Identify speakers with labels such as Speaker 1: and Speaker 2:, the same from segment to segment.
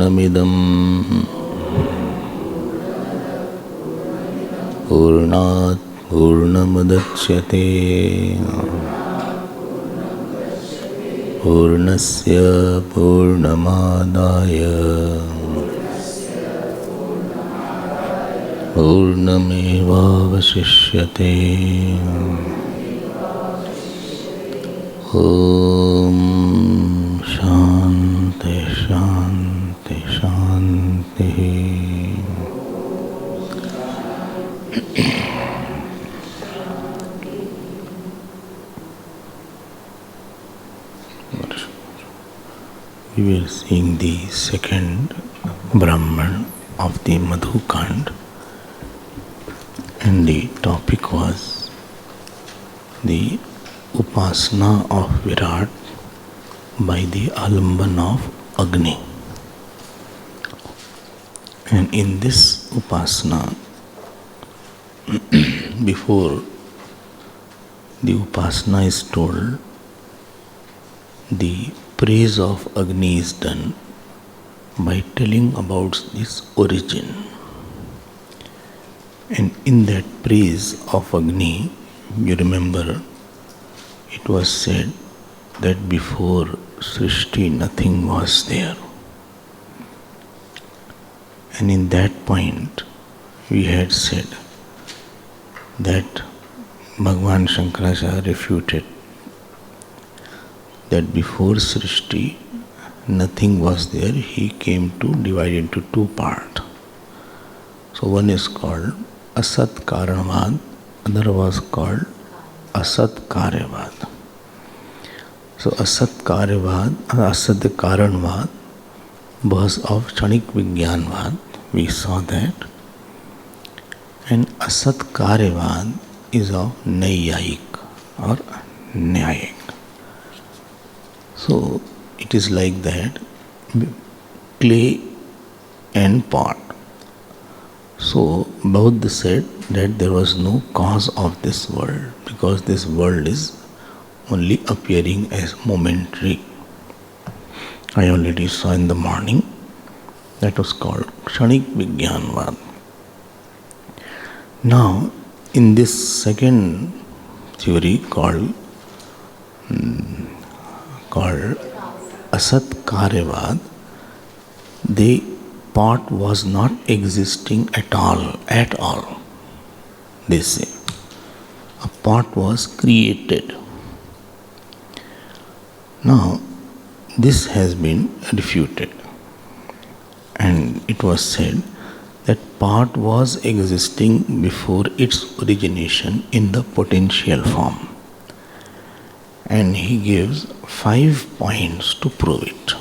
Speaker 1: पूर्णमिदं पूर्णात् पूर्णमुदच्यते पूर्णस्य पूर्णमादाय पूर्णमेवावशिष्यते। ॐ शान्ति शान्ति शान्तिः। We were seeing the second Brahman of the Madhu Kand, and the topic was the Upasana of Virat by the Alamban of Agni. And in this Upasana, before the Upasana is told, the praise of Agni is done by telling about this origin. And in that praise of Agni, you remember, it was said that before Srishti nothing was there. And in that point, we had said that Bhagavan Shankaracharya refuted that before Srishti nothing was there. He came to divide into two parts. So one is called Asat Karanvad, other was called Asat Karyavad. So Asat Karyavad and Asat Karanvad was of Kshanik Vijnanvad, we saw that. And Asat Karyavad is of Naiyayik or Nyayik. So it is like that, clay and pot. So Buddha said that there was no cause of this world, because this world is only appearing as momentary. I already saw in the morning, that was called Kshanik Vijnanvad. Now, in this second theory called Asat Karyavad, the pot was not existing at all, they say. A pot was created. Now, this has been refuted, and it was said that pot was existing before its origination in the potential form. And he gives 5 points to prove it.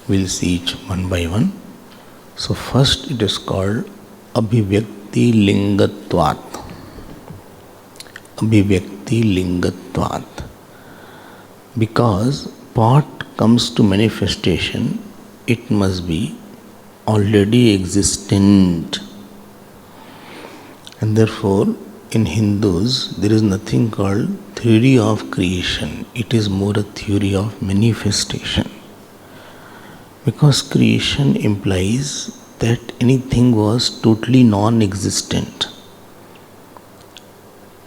Speaker 1: We'll see each one by one. So first it is called Abhivyakti Lingatvat. Abhivyakti Lingatvat. Because pot comes to manifestation, it must be already existent. And therefore, in Hindus, there is nothing called theory of creation. It is more a theory of manifestation. Because creation implies that anything was totally non-existent.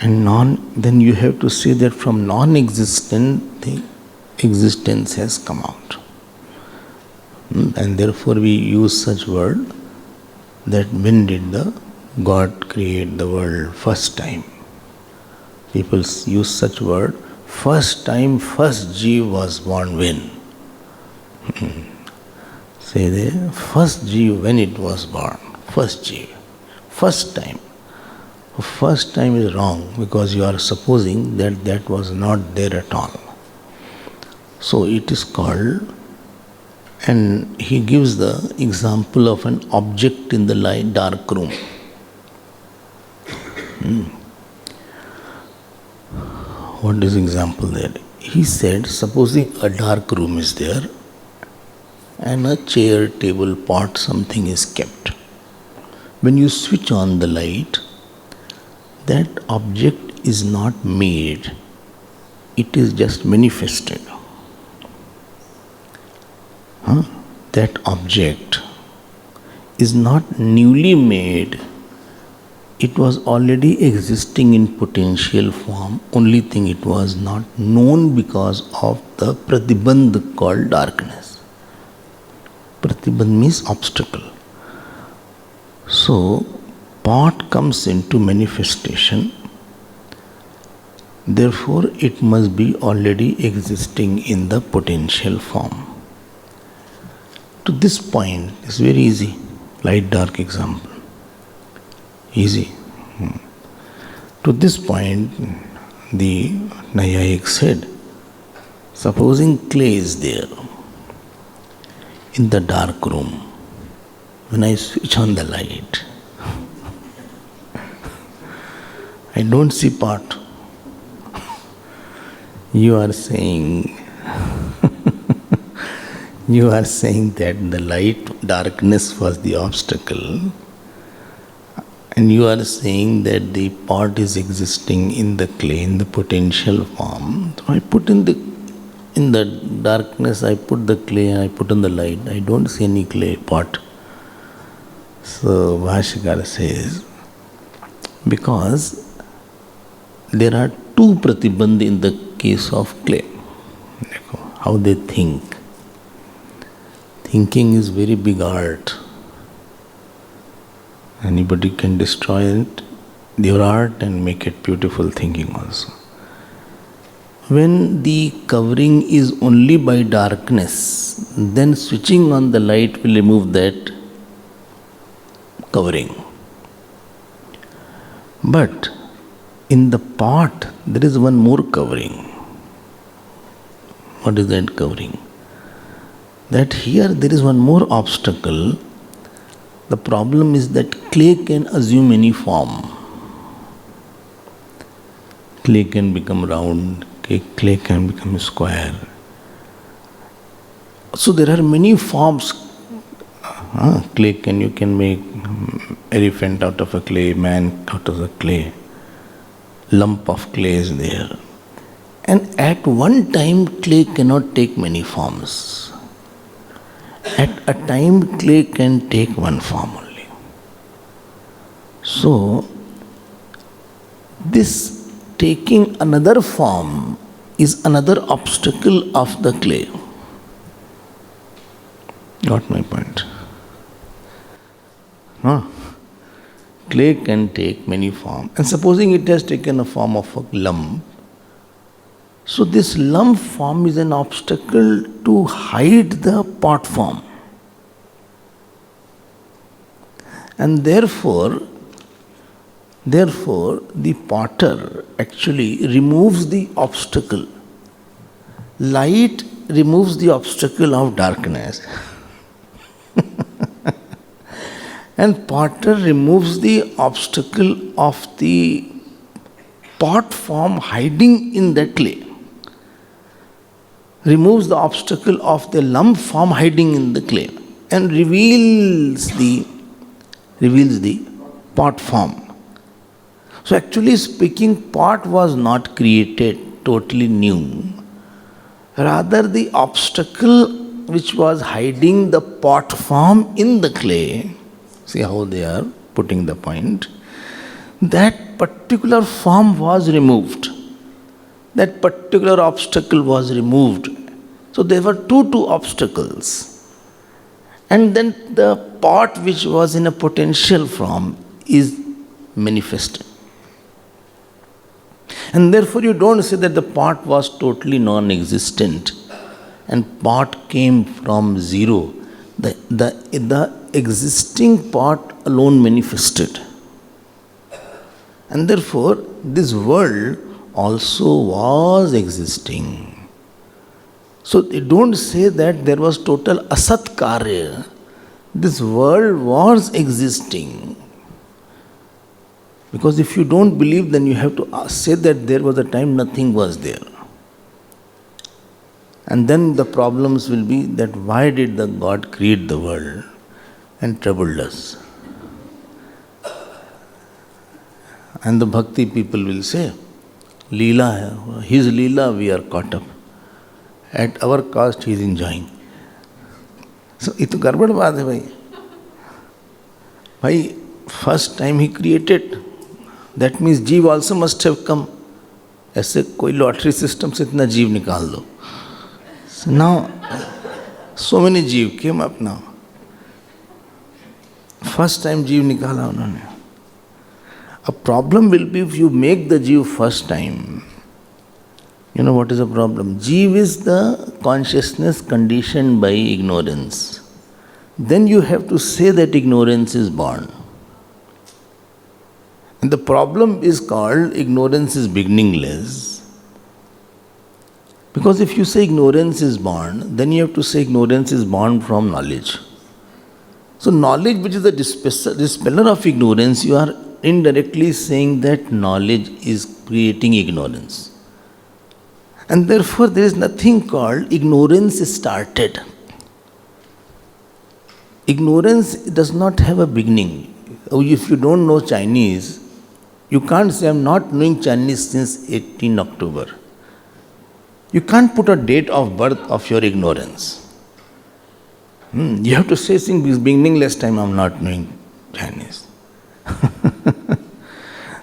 Speaker 1: And then you have to say that from non-existent, the existence has come out. And therefore we use such word that when did the God create the world first time? People use such word, first time, first Jeev was born when? Say the first Jeev when it was born, first Jeev, first time. First time is wrong, because you are supposing that that was not there at all. So it is called, and he gives the example of an object in the light dark room. What is example there? He said, supposing a dark room is there and a chair, table, pot, something is kept. When you switch on the light, that object is not made, it is just manifested. that object is not newly made. It was already existing in potential form. Only thing it was not known because of the pratibandh called darkness. Pratibandh means obstacle. So, pot comes into manifestation. Therefore, it must be already existing in the potential form. To this point, it's very easy. Light dark example. Easy. To this point, the Nayayik said, supposing clay is there in the dark room, when I switch on the light, I don't see pot. You are saying that the light, darkness was the obstacle, and you are saying that the pot is existing in the clay, in the potential form. So I put in the darkness, I put the clay and I put in the light. I don't see any clay pot. So Bhashyakara says, because there are two pratibandh in the case of clay. How they think. Thinking is very big art. Anybody can destroy it, your art, and make it beautiful thinking also. When the covering is only by darkness, then switching on the light will remove that covering. But in the pot, there is one more covering. What is that covering? That here there is one more obstacle. The problem is that clay can assume any form. Clay can become round, clay can become square. So there are many forms. Clay you can make elephant out of a clay, man out of a clay. Lump of clay is there. And at one time, clay cannot take many forms. At a time, clay can take one form only. So, this taking another form is another obstacle of the clay. Got my point? Clay can take many forms. And supposing it has taken a form of a lump, so this lump form is an obstacle to hide the pot form. And therefore, the potter actually removes the obstacle. Light removes the obstacle of darkness. And potter removes the obstacle of the pot form hiding in the clay. Removes the obstacle of the lump form hiding in the clay and reveals the pot form. So actually speaking, pot was not created totally new. Rather, the obstacle which was hiding the pot form in the clay, see how they are putting the point, that particular form was removed. That particular obstacle was removed. So there were two obstacles. And then the pot which was in a potential form is manifested. And therefore you don't say that the pot was totally non-existent and pot came from zero. The existing pot alone manifested. And therefore this world also was existing. So they don't say that there was total asat karya. This world was existing. Because if you don't believe, then you have to say that there was a time nothing was there. And then the problems will be that why did the God create the world and troubled us? And the bhakti people will say, Leela, his Leela we are caught up. At our cost he is enjoying. So ये तो गड़बड़ बात है भाई. भाई, first time he created, that means जीव also must have come. ऐसे कोई लॉटरी सिस्टम से इतना जीव निकाल दो. So now, so many जीव came up now. First time जीव निकाला उन्होंने. A problem will be if you make the जीव first time. You know what is the problem? Jeev is the consciousness conditioned by ignorance. Then you have to say that ignorance is born. And the problem is called ignorance is beginningless. Because if you say ignorance is born, then you have to say ignorance is born from knowledge. So knowledge, which is the dispeller of ignorance, you are indirectly saying that knowledge is creating ignorance. And therefore there is nothing called ignorance started. Ignorance does not have a beginning. If you don't know Chinese, you can't say, I'm not knowing Chinese since 18 October. You can't put a date of birth of your ignorance. You have to say, since beginningless time, I'm not knowing Chinese.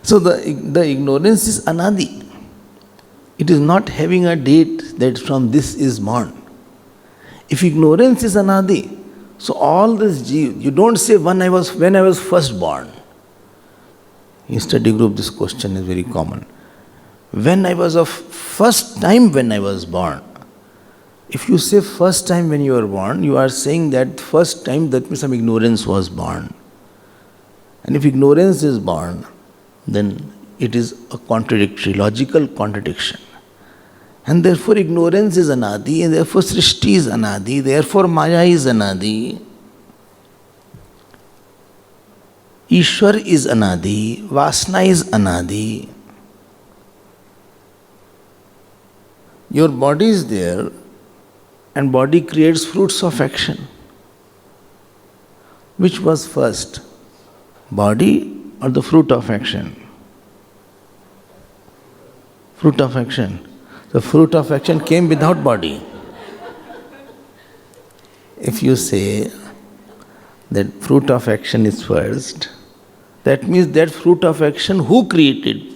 Speaker 1: So the ignorance is anadi. It is not having a date that from this is born. If ignorance is anadi, so all this jeev, you don't say when I was first born. In study group, this question is very common. When I was of first time when I was born. If you say first time when you were born, you are saying that first time, that means some ignorance was born. And if ignorance is born, then it is a contradictory, logical contradiction. And therefore ignorance is anadi, and therefore srishti is anadi, therefore maya is anadi. Ishwar is anadi, vasna is anadi. Your body is there, and body creates fruits of action. Which was first? Body or the fruit of action? Fruit of action. The fruit of action came without body. If you say that fruit of action is first, that means that fruit of action who created?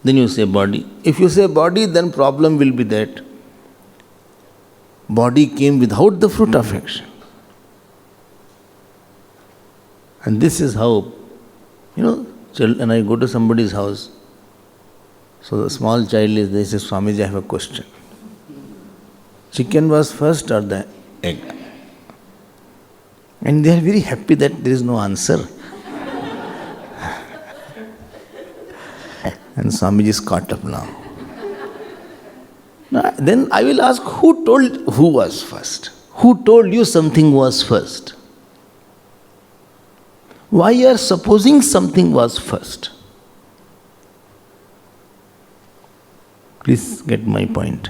Speaker 1: Then you say body. If you say body, then problem will be that body came without the fruit of action. And this is how, when I go to somebody's house, so the small child is there, he says, Swamiji, I have a question. Chicken was first or the egg? And they are very happy that there is no answer. And Swamiji is caught up now. Then I will ask, who told who was first? Who told you something was first? Why you are supposing something was first? Please get my point.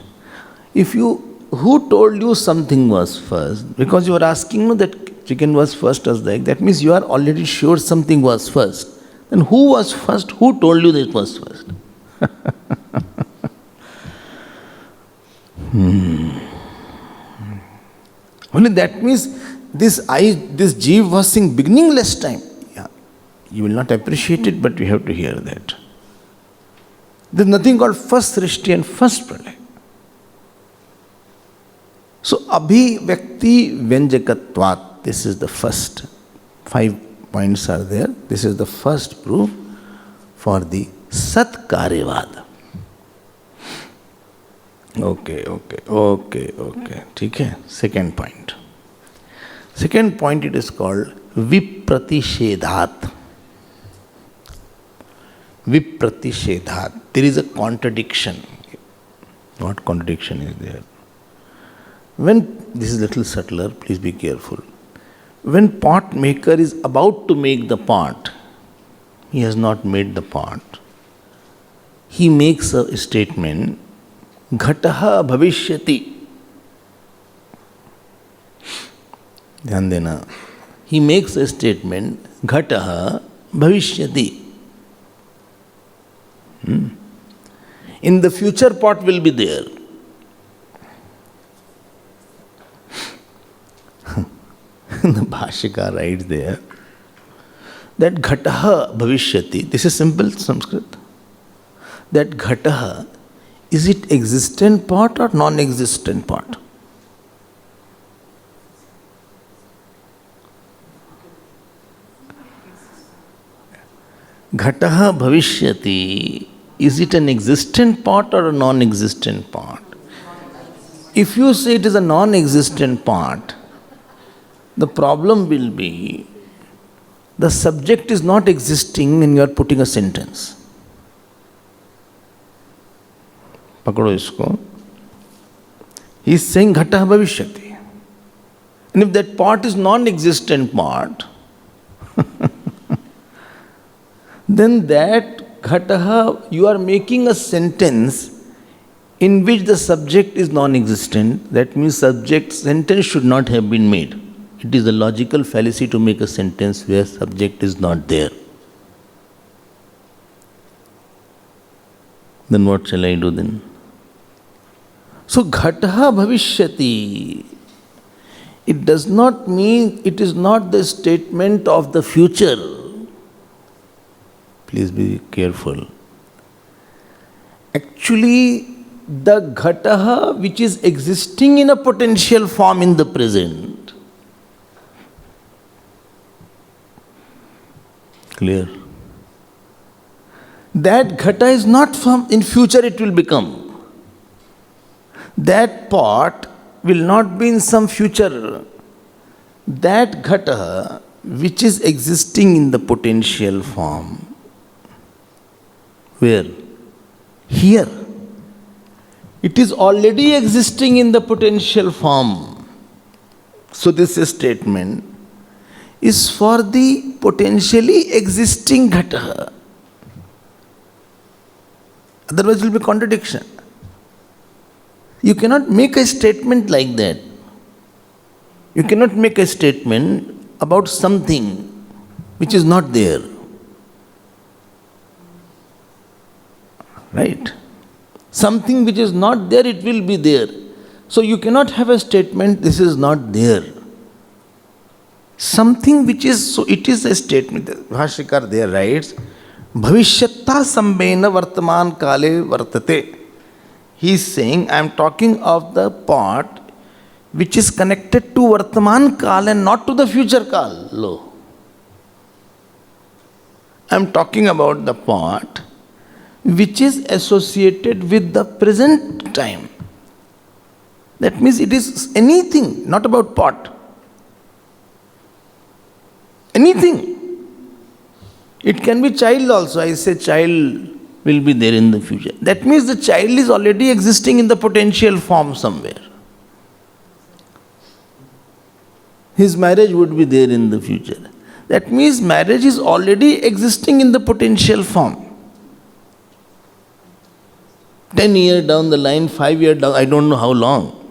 Speaker 1: Who told you something was first? Because you are asking that chicken was first as the egg, that means you are already sure something was first. Then who was first? Who told you that it was first? Only that means this jeev was saying beginningless time. Yeah. You will not appreciate it, but we have to hear that. There is nothing called first srishti and first pralaya. So, abhivakti vyanjakatvat, this is the first. 5 points are there. This is the first proof for the sat karyavad. Okay. Okay. Second point. Second point, it is called vipratishedat. Vipratishedat. There is a contradiction. What contradiction is there? This is a little subtler, please be careful. When pot maker is about to make the pot, he has not made the pot. He makes a statement, Ghataha bhavishyati. Dhyan dena. He makes a statement, Ghataha bhavishyati. In the future, pot will be there. Bhashyakar writes there that Ghataha Bhavishyati, this is simple Sanskrit, that Ghataha, is it existent part or non-existent part? Ghataha Bhavishyati, is it an existent part or a non-existent part? If you say it is a non-existent part, the problem will be the subject is not existing when you are putting a sentence. Pakado isko. He is saying Ghataha Bhavishyati. And if that part is non-existent part, then that Ghataha, you are making a sentence in which the subject is non-existent. That means sentence should not have been made. It is a logical fallacy to make a sentence where subject is not there. Then what shall I do then? So Ghataha Bhavishyati, it does not mean, it is not the statement of the future. Please be careful. Actually, the Ghataha which is existing in a potential form in the present. Clear? That Ghata is not from, in future it will become. That part will not be in some future. That Ghata which is existing in the potential form. Where? Here. It is already existing in the potential form. So this statement is for the potentially existing Ghata. Otherwise it will be contradiction. You cannot make a statement like that. You cannot make a statement about something which is not there. Right? Something which is not there, it will be there. So you cannot have a statement, this is not there. Something which is, so it is a statement. Bhashyakar there writes, Bhavishyata sambena vartaman kale vartate. He is saying, I am talking of the part which is connected to vartaman kal and not to the future kal. Lo. I am talking about the part which is associated with the present time. That means it is anything, not about pot. Anything. It can be child also. I say child will be there in the future. That means the child is already existing in the potential form somewhere. His marriage would be there in the future. That means marriage is already existing in the potential form. 10 years down the line, 5 years down, I don't know how long.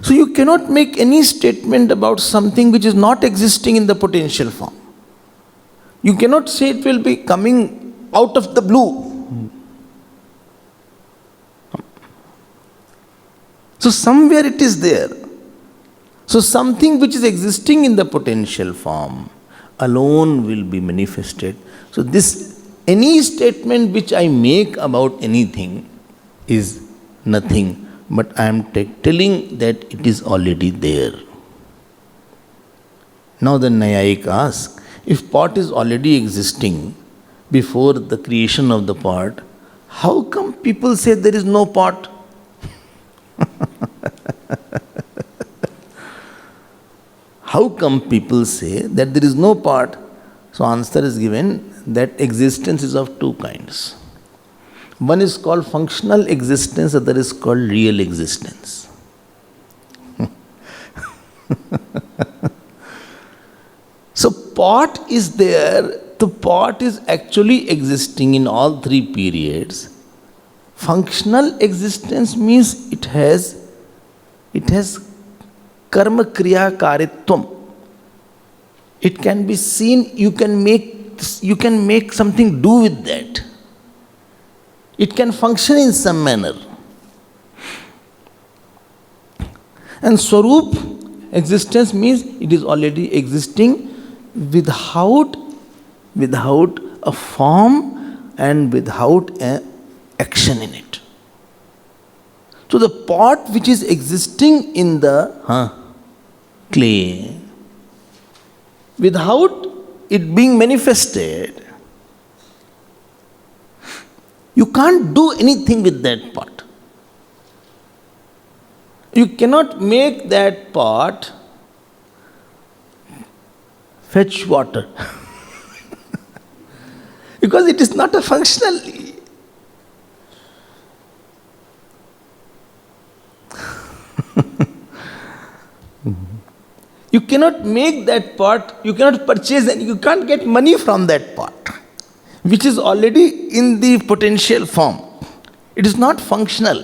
Speaker 1: So you cannot make any statement about something which is not existing in the potential form. You cannot say it will be coming out of the blue. So somewhere it is there. So something which is existing in the potential form alone will be manifested. So this, any statement which I make about anything is nothing, but I am telling that it is already there. Now the Nayayik asks, if pot is already existing before the creation of the pot, how come people say there is no pot? How come people say that there is no pot? So answer is given that existence is of two kinds. One is called functional existence, other is called real existence. So pot is there, the pot is actually existing in all three periods. Functional existence means it has karma kriya karitvam. It can be seen, you can make something do with that. It can function in some manner. And Swarup Existence means it is already existing without a form and without an action in it. So the pot which is existing in the clay, without it being manifested, you can't do anything with that pot. You cannot make that pot fetch water because it is not a functional. You cannot make that pot, you cannot purchase and you can't get money from that pot, which is already in the potential form. It is not functional.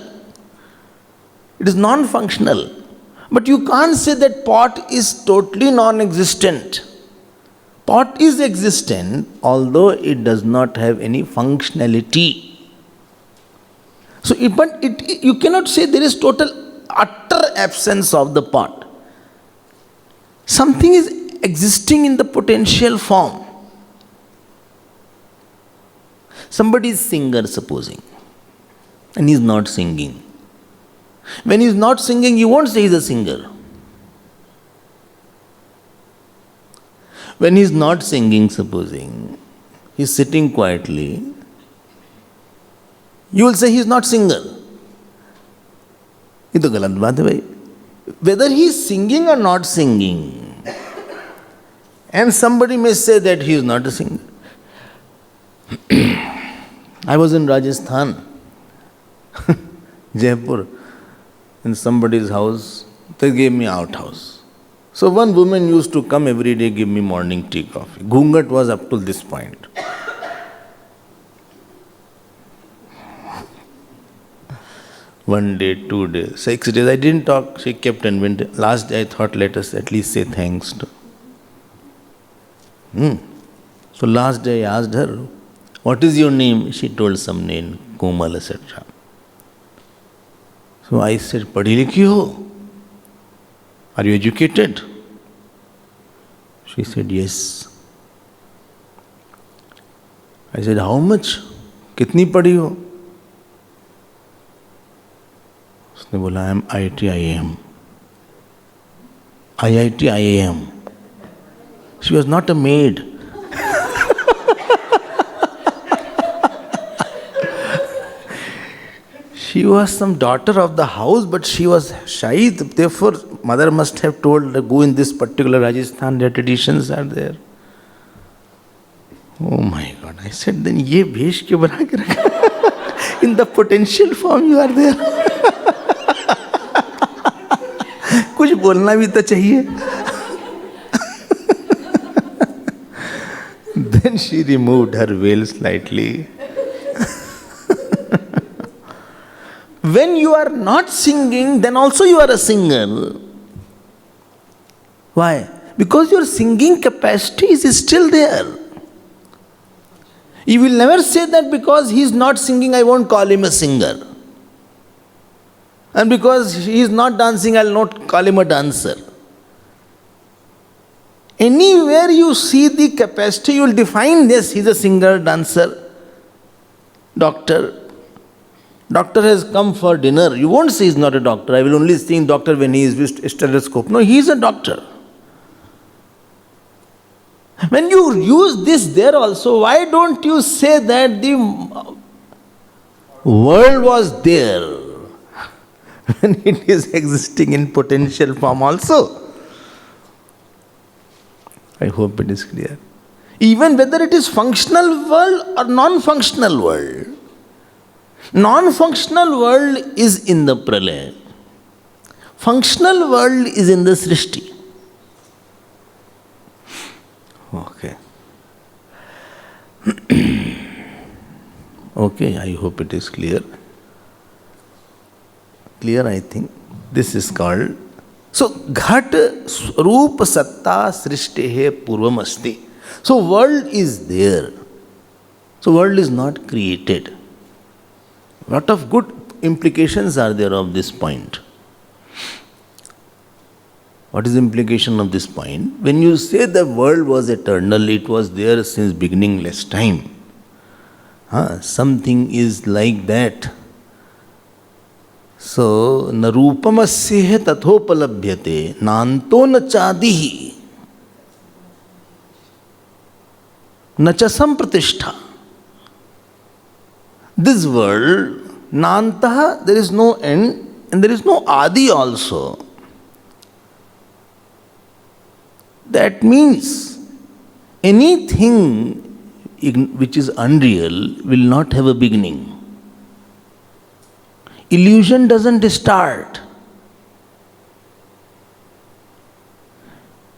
Speaker 1: It is non-functional. But you can't say that pot is totally non-existent. Pot is existent, although it does not have any functionality. So, you cannot say there is total, utter absence of the pot. Something is existing in the potential form. Somebody is singer, supposing, and he is not singing. When he is not singing, you won't say he is a singer. When he is not singing, supposing, he is sitting quietly, you will say he is not singer. ये तो गलत बात है भाई. Whether he is singing or not singing, and somebody may say that he is not a singer. I was in Rajasthan, Jaipur, in somebody's house. They gave me outhouse. So one woman used to come every day, give me morning tea, coffee. Ghungat was up to this point. One day, 2 days, 6 days, I didn't talk. She kept and went. Last day I thought, let us at least say thanks to. So last day I asked her, what is your name? She told some name, Komal, etc. So I said, Padhi likhi ho? Are you educated? She said, yes. I said, how much? Kitni padhi ho? उसने बोला, I am IIT IIM. IIT IIM. She was not a maid. She was some daughter of the house, but she was shy. Therefore, mother must have told her, go in this particular Rajasthan, their traditions are there. Oh my God. I said, then ye bhesh kyun bana ke rakha? In the potential form you are there. कुछ बोलना भी तो चाहिए. Then she removed her veil slightly. When you are not singing, then also you are a singer. Why? Because your singing capacity is still there. You will never say that because he is not singing, I won't call him a singer. And because he is not dancing, I will not call him a dancer. Anywhere you see the capacity, you will define, yes, he is a singer, dancer, doctor. Doctor has come for dinner. You won't say he is not a doctor. I will only see doctor when he is with stethoscope. No, he is a doctor. When you use this there also, why don't you say that the world was there when it is existing in potential form also? I hope it is clear. Even whether it is functional world or non-functional world. Non-functional world is in the pralaya. Functional world is in the srishti. Okay. Okay, I hope it is clear. Clear, I think. This is called. So, Ghat Swarup Satta Srishtehe Purvam Asti. So, world is there. So, world is not created. Lot of good implications are there of this point. What is the implication of this point? When you say the world was eternal, it was there since beginningless time. Something is like that. So, na rupamasya tathopalabhyate, nanto na chadihi, na cha sampratishtha. This world, nantaha, there is no end and there is no adi also. That means anything which is unreal will not have a beginning. Illusion doesn't start.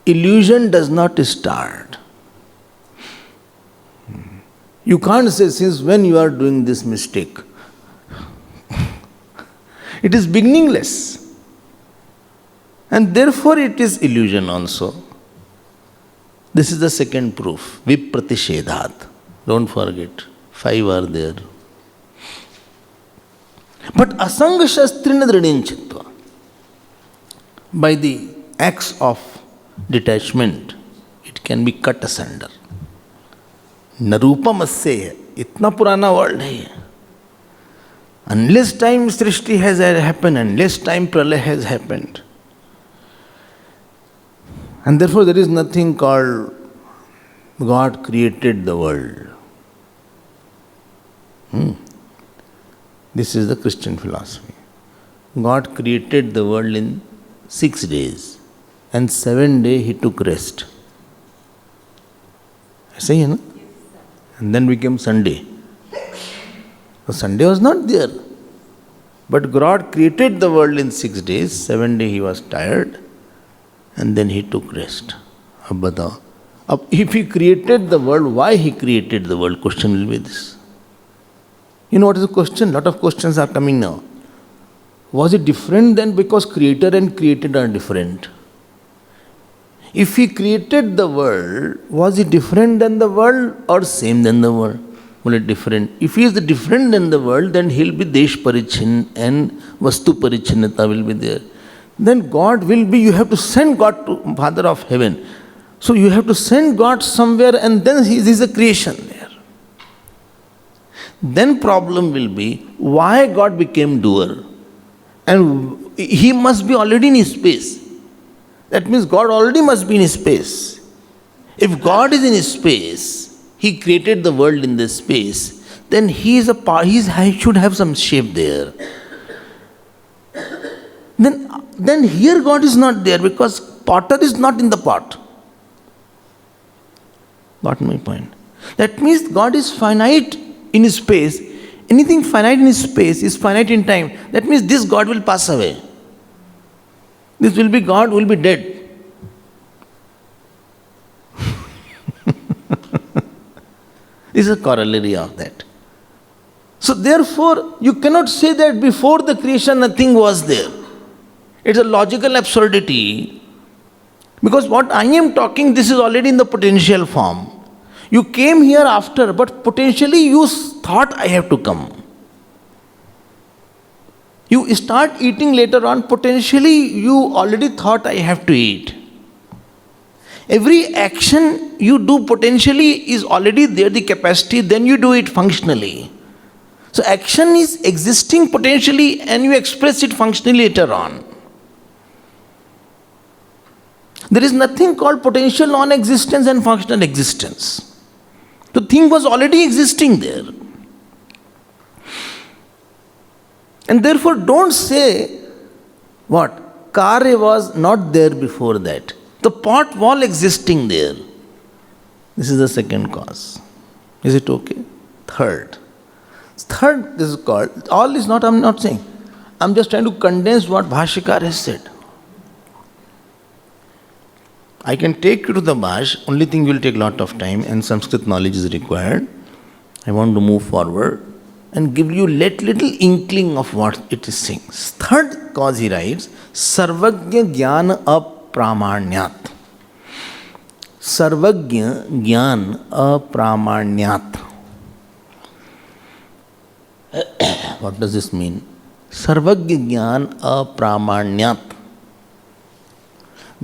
Speaker 1: Illusion does not start. You can't say, since when you are doing this mistake. It is beginningless. And therefore it is illusion also. This is the second proof. Vipratishedhat. Don't forget. 5 are there. But asanga shastrina dridinchitva. By the acts of detachment, it can be cut asunder. Narupamasya. Itna purana world hai. Unless time Srishti has happened, unless time Pralaya has happened. And therefore there is nothing called God created the world. This is the Christian philosophy. God created the world in 6 days and 7 days He took rest. Say, you know? And then became Sunday. So Sunday was not there. But God created the world in 6 days, 7 days He was tired. And then He took rest. Ab batao. If He created the world, why He created the world? Question will be this. You know what is the question? Lot of questions are coming now. Was it different then because creator and created are different? If He created the world, was He different than the world or same than the world? Well, different. If He is different than the world, then He'll be Desh Parichin and Vastu Parichinata will be there. Then God will be, you have to send God to Father of Heaven. So you have to send God somewhere and then He is a creation there. Then problem will be, why God became doer? And He must be already in space. That means God already must be in space. If God is in space, He created the world in this space, then He is He should have some shape there. Then here God is not there because potter is not in the pot. Got my point? That means God is finite in space. Anything finite in space is finite in time. That means this God will pass away. This will be God, will be dead. This is a corollary of that. So therefore, you cannot say that before the creation nothing was there. It's a logical absurdity. Because what I am talking, this is already in the potential form. You came here after, but potentially you thought I have to come. You start eating later on, potentially you already thought I have to eat. Every action you do potentially is already there, the capacity, then you do it functionally. So action is existing potentially and you express it functionally later on. There is nothing called potential non-existence and functional existence. The thing was already existing there. And therefore don't say, what? Car was not there before that. The pot was existing there. This is the second cause. Is it okay? Third, this is called, all is not, I'm not saying. I'm just trying to condense what Bhashyakar has said. I can take you to the Bhash, only thing will take a lot of time and Sanskrit knowledge is required. I want to move forward and give you little inkling of what it is saying. Third cause he writes, Sarvagya Jnana Apramanyat. Sarvagya Jnana Apramanyat. What does this mean? Sarvagya Jnana Apramanyat.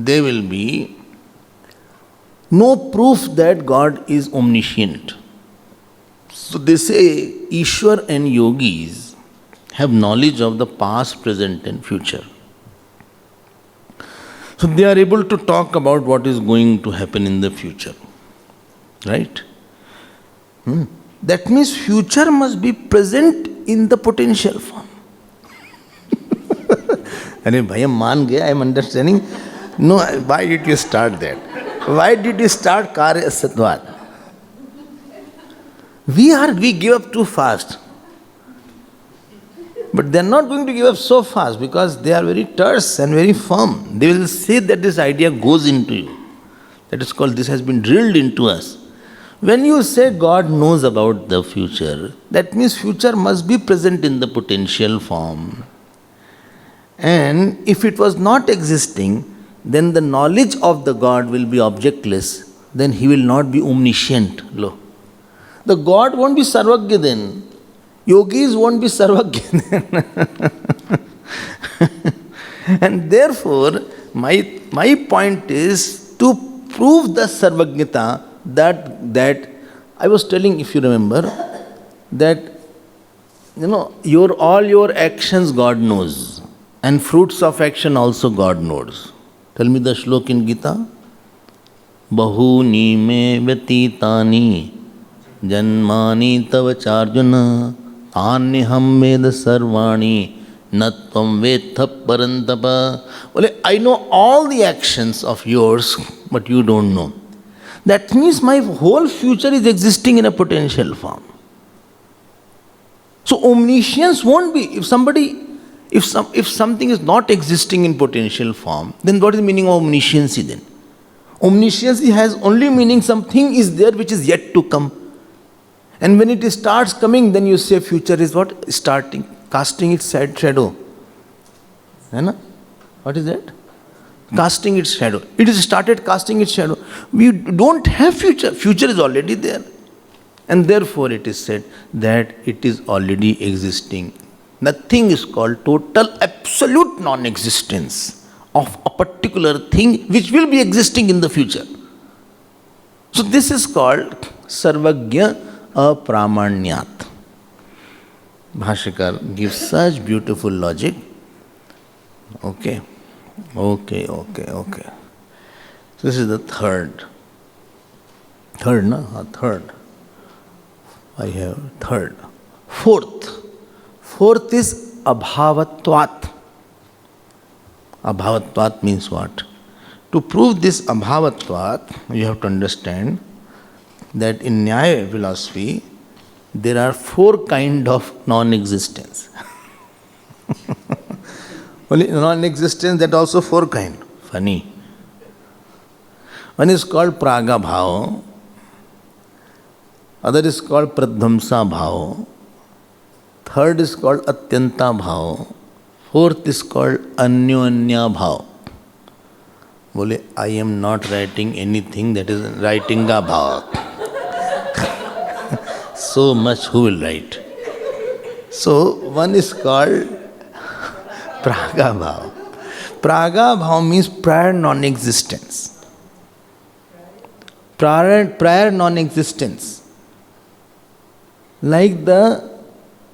Speaker 1: there will be no proof that God is omniscient. So they say Ishwar and yogis have knowledge of the past, present and future. So they are able to talk about what is going to happen in the future. Right? That means future must be present in the potential form. Arey bhai, maan gaya, I am understanding. No, why did you start that? Why did you start Karya Asatvad? We give up too fast. But they are not going to give up so fast because they are very terse and very firm. They will say that this idea goes into you. That is called, this has been drilled into us. When you say God knows about the future, that means future must be present in the potential form. And if it was not existing, then the knowledge of the God will be objectless, then he will not be omniscient. Lo. The God won't be Sarvagya then. Yogis won't be Sarvagya then. And therefore, my point is to prove the Sarvagnyata that I was telling, if you remember, that all your actions God knows, and fruits of action also God knows. Tell me the shlok in Gita. Bahuni me vyatitani janmani tavacharjuna anyaham veda sarvani natvam vetha parantapa. Well, I know all the actions of yours, but you don't know. That means my whole future is existing in a potential form. So omniscience won't be, if something is not existing in potential form, then what is the meaning of omnisciency then? Omnisciency has only meaning something is there which is yet to come. And when it starts coming, then you say future is what? Starting, casting its shadow. What is that? Casting its shadow. It is started casting its shadow. We don't have future. Future is already there. And therefore it is said that it is already existing. Nothing is called total absolute non-existence of a particular thing which will be existing in the future. So this is called Sarvagya Apramanyat. Bhashyakar gives such beautiful logic. Okay. So this is the third. Third. I have third. Fourth is abhavatvat. Abhavatvat means what? To prove this abhavatvat, you have to understand that in Nyaya philosophy, there are 4 kinds of non-existence. Only non-existence, that also 4 kinds. Funny. One is called praga bhava, other is called pradhamsa bhava, third is called atyanta bhava, fourth is called anyanya bhava. Bole, I am not writing anything, that is writing a bhava. So much who will write. So one is called praga bhava. Praga bhava means prior non-existence. Prior non-existence. Like the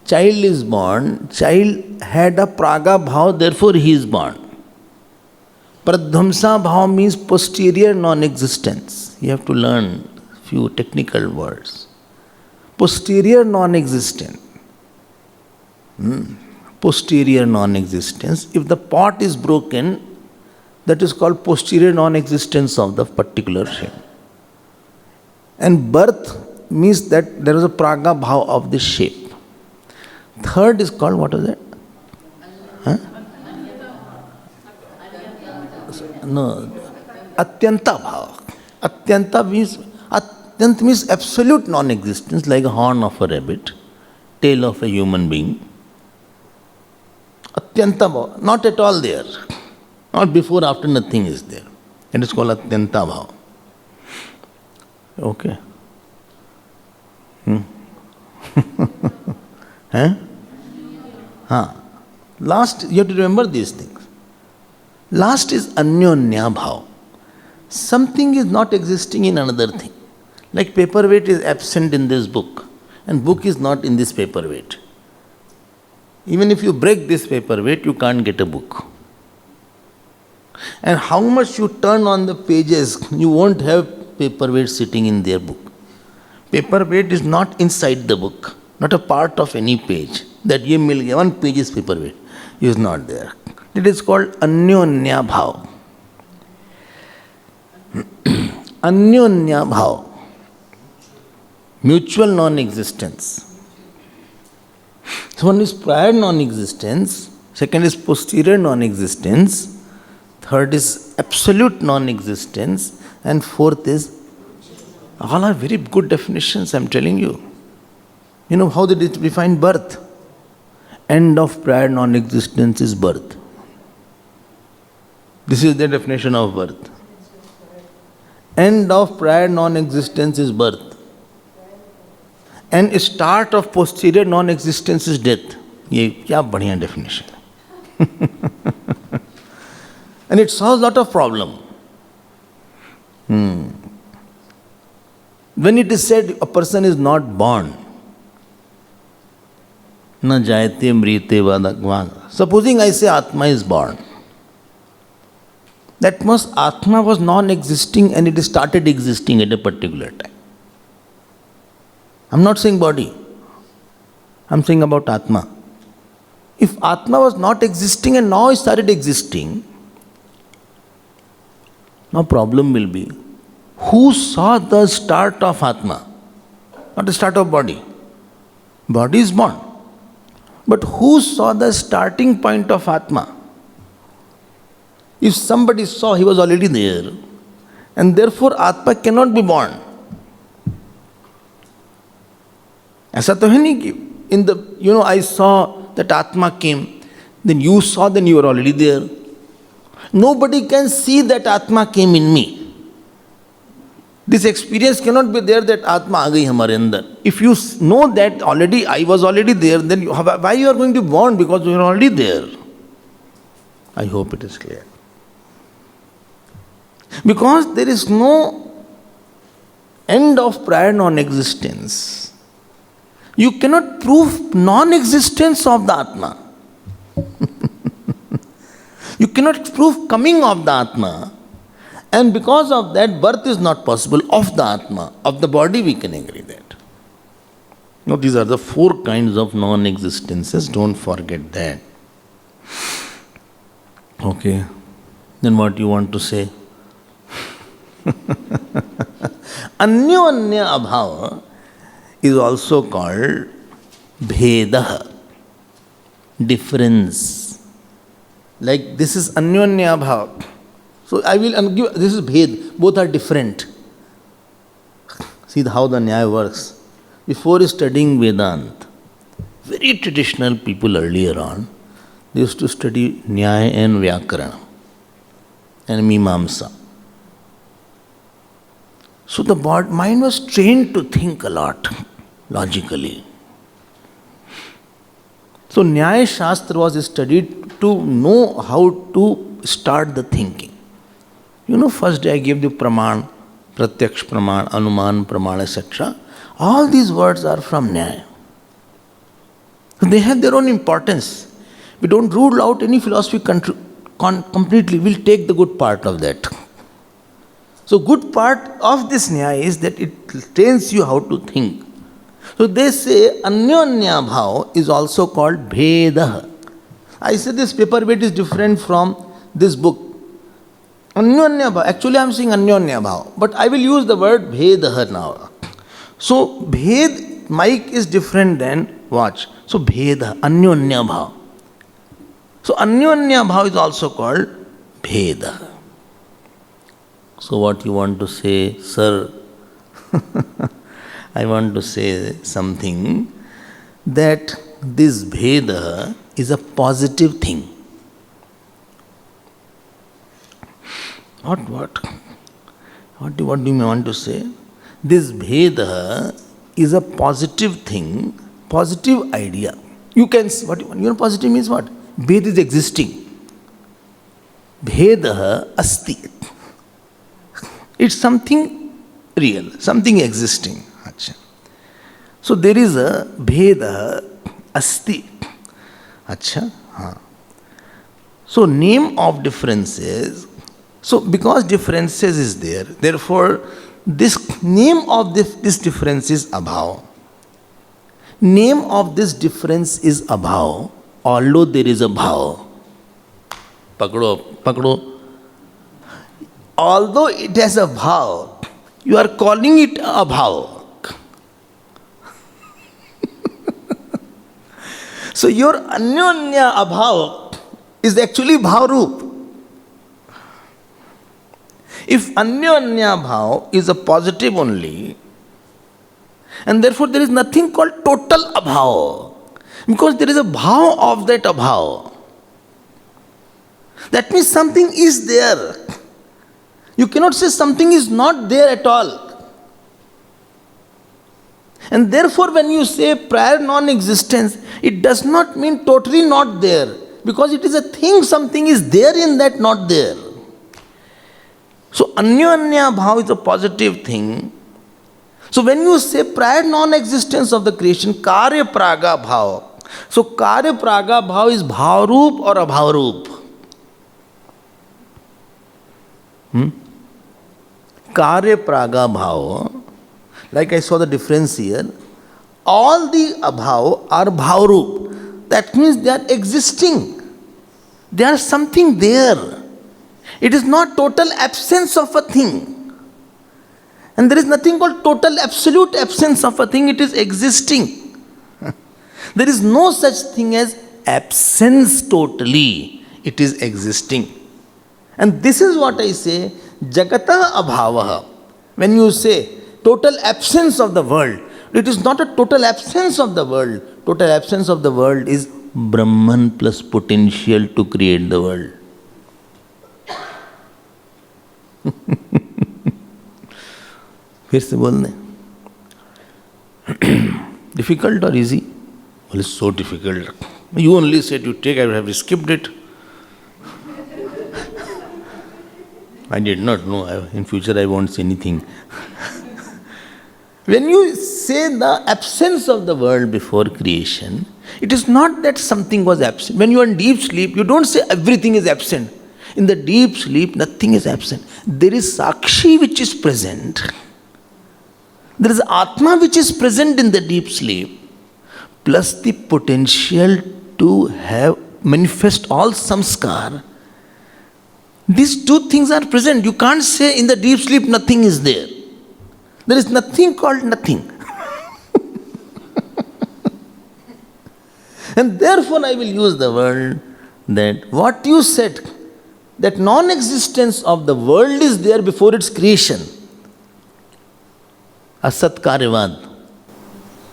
Speaker 1: child is born, child had a praga bhava, therefore he is born. Pradhamsa bhava means posterior non-existence. You have to learn few technical words. Posterior non-existence. Posterior non-existence. If the pot is broken, that is called posterior non-existence of the particular shape. And birth means that there is a praga bhava of this shape. Third is called, what is it? No, atyanta bhava. Atyanta means absolute non-existence, like a horn of a rabbit, tail of a human being. Atyanta bhava, not at all there. Not before, after, nothing is there. It is called atyanta bhava. Okay. Last, you have to remember these things. Last is Anyonya Bhav. Something is not existing in another thing. Like paperweight is absent in this book, and book is not in this paperweight. Even if you break this paperweight, you can't get a book. And how much you turn on the pages, you won't have paperweight sitting in their book. Paperweight is not inside the book, not a part of any page. That ye mil gaya, one page is paperweight, is not there. It is called Anyonya Bhav. Anyonya Bhav. Mutual non-existence. So one is prior non-existence, second is posterior non-existence, third is absolute non-existence, and fourth is, all are very good definitions, I am telling you. You know how they define birth? End of prior non-existence is birth. This is the definition of birth. End of prior non-existence is birth. And start of posterior non-existence is death. ये क्या बढ़िया definition है. And it solves a lot of problem. When it is said a person is not born, na jayate mrite vadagvan. Supposing I say Atma is born. That means Atma was non-existing and it started existing at a particular time. I'm not saying body. I'm saying about Atma. If Atma was not existing and now it started existing, now problem will be, who saw the start of Atma? Not the start of body. Body is born. But who saw the starting point of Atma? If somebody saw, he was already there. And therefore Atma cannot be born. ऐसा तो है नहीं कि in the, I saw that Atma came, then you saw, then you were already there. Nobody can see that Atma came in me. This experience cannot be there that Atma aa gayi hamare andar. If you know that already, I was already there, then why you are going to be born? Because you are already there. I hope it is clear. Because there is no end of prior non-existence. You cannot prove non-existence of the Atma. You cannot prove coming of the Atma. And because of that, birth is not possible of the Atma. Of the body, we can agree that. Now, these are the 4 kinds of non-existences. Don't forget that. Okay. Then what you want to say? Anyonya abhava is also called bhedah, difference. Like this is Anyonya bhav. So I will give, this is bhed, both are different. See how the Nyaya works. Before studying Vedanta, very traditional people earlier on, they used to study Nyaya and Vyakarana and Mimamsa. So the mind was trained to think a lot, logically. So Nyaya Shastra was studied to know how to start the thinking. First day I gave the Praman, Pratyaksh Praman, Anuman Praman, etc. All these words are from Nyaya. So they have their own importance. We don't rule out any philosophy completely. We'll take the good part of that. So good part of this Nyaya is that it trains you how to think. So they say Anyonya Bhav is also called Bhedah. I say this paperweight is different from this book. Anyonya Bhav. Actually I am saying Anyonya Bhav. But I will use the word Bhedah now. So Bhed, mic is different than watch. So Bhedah, Anyonya Bhav. So Anyonya Bhav is also called Bhedah. So what you want to say, sir? I want to say something that this Bheda is a positive thing. What do you want to say? This Bheda is a positive thing, positive idea. You can, positive means what? Bhed is existing. Bhedah asti. It's something real, something existing. Achha. So there is a Bhedah asti. Achha. Haan. So name of differences. So because differences is there, therefore this name of this difference is abhav. Name of this difference is abhav, although there is a bhav. Pakdo. Although it has a bhav, you are calling it a bhav. So your anyonya abhav is actually bhav-roop. If anyonya bhav is a positive only, and therefore there is nothing called total abhav, because there is a bhav of that abhav. That means something is there. You cannot say something is not there at all. And therefore when you say prior non-existence, it does not mean totally not there, because it is a thing, something is there in that not there. So anyonya bhav is a positive thing. So when you say prior non-existence of the creation, karya praga bhav. So karya praga bhav is bhav-roop or abhav-roop? Karya praga bhav, like I saw the difference here, all the abhav are bhav-roop. That means they are existing. They are something there. It is not total absence of a thing. And there is nothing called total absolute absence of a thing. It is existing. There is no such thing as absence totally. It is existing. And this is what I say, Jagata abhavaha. When you say total absence of the world, it is not a total absence of the world. Total absence of the world is Brahman plus potential to create the world. फिर से बोलने difficult or easy? Well, it's so difficult. You only said you take, I would have skipped it. I did not know. In future I won't say anything. When you say the absence of the world before creation, it is not that something was absent. When you are in deep sleep, you don't say everything is absent. In the deep sleep, nothing is absent. There is Sakshi which is present. There is Atma which is present in the deep sleep, plus the potential to have manifest all samskar. These two things are present. You can't say in the deep sleep nothing is there. There is nothing called nothing. And therefore I will use the word that what you said, that non-existence of the world is there before its creation. Asat Karyavad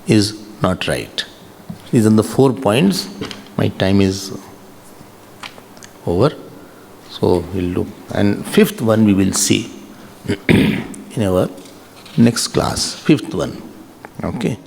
Speaker 1: is not right. These are the 4 points. My time is over. So we'll do. And 5th one we will see in our next class. 5th one. Okay.